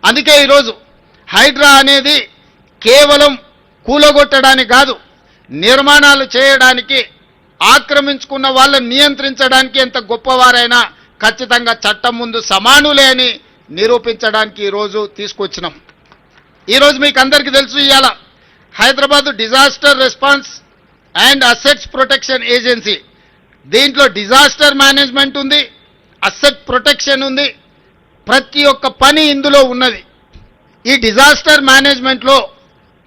అందుకే ఈరోజు హైడ్రా అనేది కేవలం కూలగొట్టడానికి కాదు, నిర్మాణాలు చేయడానికి, ఆక్రమించుకున్న వాళ్ళని నియంత్రించడానికి ఎంత గొప్పవారైనా ఖచ్చితంగా చట్టం ముందు సమానులే అని నిరూపించడానికి ఈరోజు తీసుకొచ్చినాం. ఈరోజు మీకు అందరికీ తెలుసు, ఇవాళ Hyderabad disaster response and assets protection agency, దీంట్లో డిజాస్టర్ మేనేజ్మెంట్ ఉంది, అసెట్ ప్రొటెక్షన్ ఉంది, ప్రతి ఒక్క పని ఇందులో ఉన్నది. ఈ డిజాస్టర్ మేనేజ్మెంట్లో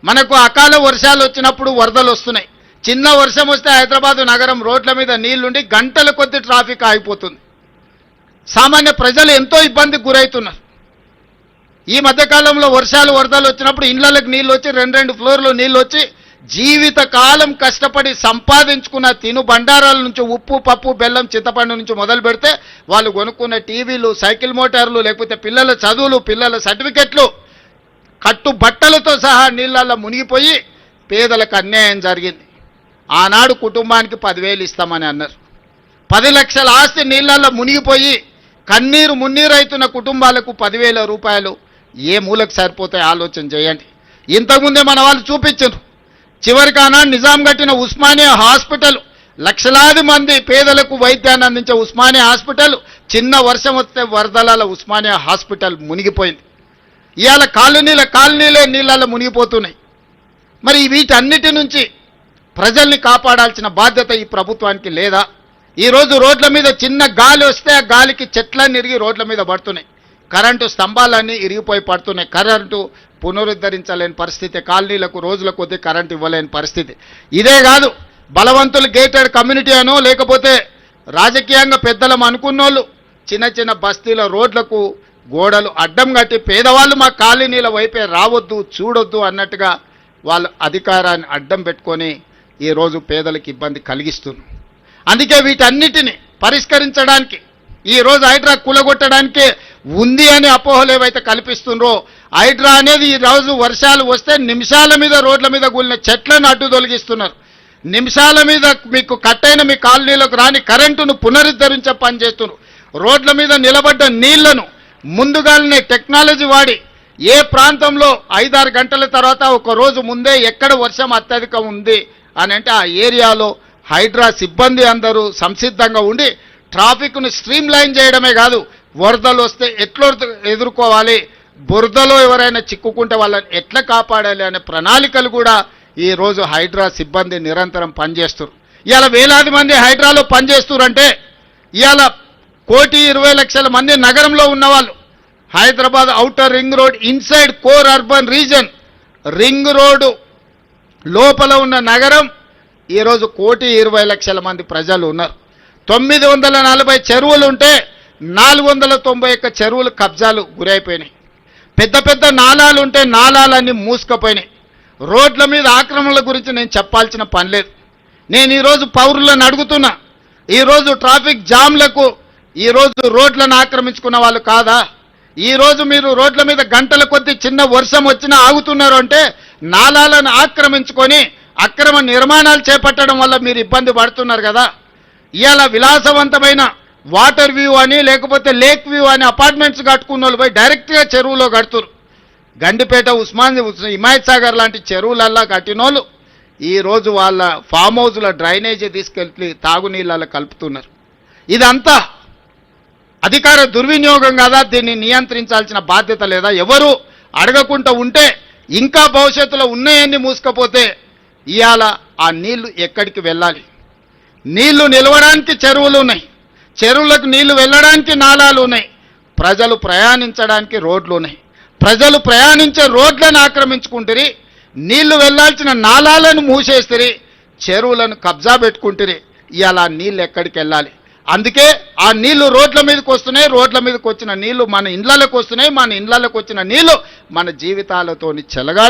మనకు అకాల వర్షాలు వచ్చినప్పుడు వరదలు వస్తున్నాయి. చిన్న వర్షం వస్తే హైదరాబాద్ నగరం రోడ్ల మీద నీళ్లుండి గంటల కొద్ది ట్రాఫిక్ ఆగిపోతుంది. సామాన్య ప్రజలు ఎంతో ఇబ్బందికి గురవుతున్నారు. ఈ మధ్యకాలంలో వర్షాలు వరదలు వచ్చినప్పుడు ఇళ్లలకు నీళ్ళు వచ్చి 2 ఫ్లోర్లు నీళ్ళు వచ్చి జీవితకాలం కష్టపడి సంపాదించుకున్న తిను బండారాల నుంచి ఉప్పు, పప్పు, బెల్లం, చింతపండు నుంచి మొదలు పెడితే వాళ్ళు కొనుక్కున్న టీవీలు, సైకిల్ మోటార్లు, లేకపోతే పిల్లల చదువులు, పిల్లల సర్టిఫికెట్లు, కట్టు బట్టలతో సహా నీళ్ళల్లో మునిగిపోయి పేదలకు అన్యాయం జరిగింది. ఆనాడు కుటుంబానికి 10,000 ఇస్తామని అన్నారు. 10 లక్షల ఆస్తి నీళ్ళల్లో మునిగిపోయి కన్నీరు మున్నీరైతున్న కుటుంబాలకు 10,000 రూపాయలు ఏ మూలకు సరిపోతాయి ఆలోచన చేయండి. ఇంతకుముందే మన వాళ్ళు చూపించారు. చివరికి ఆనాడు నిజాం కట్టిన ఉస్మానియా హాస్పిటల్, లక్షలాది మంది పేదలకు వైద్యాన్ని అందించే ఉస్మానియా హాస్పిటల్ చిన్న వర్షం వస్తే వరదల ఉస్మానియా హాస్పిటల్ మునిగిపోయింది. ఇవాళ కాలనీలే నీళ్ళల్లో మునిగిపోతున్నాయి. మరి వీటన్నిటి నుంచి ప్రజల్ని కాపాడాల్సిన బాధ్యత ఈ ప్రభుత్వానికి లేదా? ఈరోజు రోడ్ల మీద చిన్న గాలి వస్తే ఆ గాలికి చెట్లన్నీ ఇరిగి రోడ్ల మీద పడుతున్నాయి, కరెంటు స్తంభాలన్నీ ఇరిగిపోయి పడుతున్నాయి, కరెంటు పునరుద్ధరించలేని పరిస్థితి, కాలనీలకు రోజుల కొద్దీ కరెంటు ఇవ్వలేని పరిస్థితి. ఇదే కాదు, బలవంతులు గేటెడ్ కమ్యూనిటీ అనో లేకపోతే రాజకీయంగా పెద్దలం అనుకున్నోళ్ళు చిన్న చిన్న బస్తీల రోడ్లకు గోడలు అడ్డం కట్టి పేదవాళ్ళు మా కాలనీల వైపే రావద్దు, చూడొద్దు అన్నట్టుగా వాళ్ళు అధికారాన్ని అడ్డం పెట్టుకొని ఈరోజు పేదలకు ఇబ్బంది కలిగిస్తున్నారు. అందుకే వీటన్నిటిని పరిష్కరించడానికి ఈరోజు హైడ్రా కూలగొట్టడానికే ఉంది అని అపోహలు ఏవైతే కల్పిస్తున్నారో, హైడ్రా అనేది ఈరోజు వర్షాలు వస్తే నిమిషాల మీద రోడ్ల మీద కూలిన చెట్లను అడ్డు తొలగిస్తున్నారు. నిమిషాల మీద మీకు కట్టైన మీ కాలనీలకు రాని కరెంటును పునరుద్ధరించే పని చేస్తున్నారు. రోడ్ల మీద నిలబడ్డ నీళ్లను ముందుగానే టెక్నాలజీ వాడి ఏ ప్రాంతంలో 5-6 గంటల తర్వాత ఒక రోజు ముందే ఎక్కడ వర్షం అత్యధికం ఉంది అని అంటే ఆ ఏరియాలో హైడ్రా సిబ్బంది అందరూ సంసిద్ధంగా ఉండి ట్రాఫిక్ను స్ట్రీమ్ లైన్ చేయడమే కాదు, వరదలు వస్తే ఎట్లా ఎదుర్కోవాలి, బురదలో ఎవరైనా చిక్కుకుంటే వాళ్ళని ఎట్లా కాపాడాలి అనే ప్రణాళికలు కూడా ఈరోజు హైడ్రా సిబ్బంది నిరంతరం పనిచేస్తారు. ఇవాళ వేలాది మంది హైడ్రాలో పనిచేస్తున్నారంటే ఇవాళ 1,20,00,000 మంది నగరంలో ఉన్నవాళ్ళు, Hyderabad outer ring road inside core urban reason, ring road లోపల ఉన్న నగరం ఈరోజు 1,20,00,000 మంది ప్రజలు ఉన్నారు. 940 చెరువులు ఉంటే 491 చెరువులు కబ్జాలు గురైపోయినాయి. పెద్ద పెద్ద నాలాలు ఉంటే నాలాలన్నీ మూసుకుపోయినాయి. రోడ్ల మీద ఆక్రమణల గురించి నేను చెప్పాల్సిన పని లేదు. నేను ఈరోజు పౌరులను అడుగుతున్నా, ఈరోజు ట్రాఫిక్ జామ్లకు ఈరోజు రోడ్లను ఆక్రమించుకున్న వాళ్ళు కాదా? ఈరోజు మీరు రోడ్ల మీద గంటల కొద్దీ చిన్న వర్షం వచ్చినా ఆగుతున్నారు అంటే నాలాలను ఆక్రమించుకొని అక్రమ నిర్మాణాలు చేపట్టడం వల్ల మీరు ఇబ్బంది పడుతున్నారు కదా. ఇవాళ విలాసవంతమైన వాటర్ వ్యూ అని లేకపోతే లేక్ వ్యూ అని అపార్ట్మెంట్స్ కట్టుకున్న వాళ్ళు పోయి డైరెక్ట్గా చెరువులో కడుతున్నారు. గండిపేట, హిమాయత్ సాగర్ లాంటి చెరువులల్లా కట్టినోళ్ళు ఈరోజు వాళ్ళ ఫామ్ హౌస్ల డ్రైనేజీ తీసుకెళ్ళి తాగునీళ్ళలో కలుపుతున్నారు. ఇదంతా అధికార దుర్వినియోగం కదా? దీన్ని నియంత్రించాల్సిన బాధ్యత లేదా? ఎవరు అడగకుండా ఉంటే ఇంకా భవిష్యత్తులో ఉన్నాయన్నీ మూసుకపోతే ఇవాళ ఆ నీళ్లు ఎక్కడికి వెళ్ళాలి? నీళ్లు నిలవడానికి చెరువులు ఉన్నాయి, చెరువులకు నీళ్లు వెళ్ళడానికి నాలాలు ఉన్నాయి, ప్రజలు ప్రయాణించడానికి రోడ్లు ఉన్నాయి. ప్రజలు ప్రయాణించే రోడ్లను ఆక్రమించుకుంటారు, నీళ్లు వెళ్లాల్సిన నాలాలను మూసేస్తారు, చెరువులను కబ్జా పెట్టుకుంటారు. ఇవాళ నీళ్ళు ఎక్కడికి వెళ్ళాలి? అందుకే ఆ నీళ్లు రోడ్ల మీదకి వస్తున్నాయి. రోడ్ల మీదకి వచ్చిన నీళ్లు మన ఇండ్లలోకి వస్తున్నాయి. మన ఇండ్లలోకి వచ్చిన నీళ్లు మన జీవితాలతోని చెలగా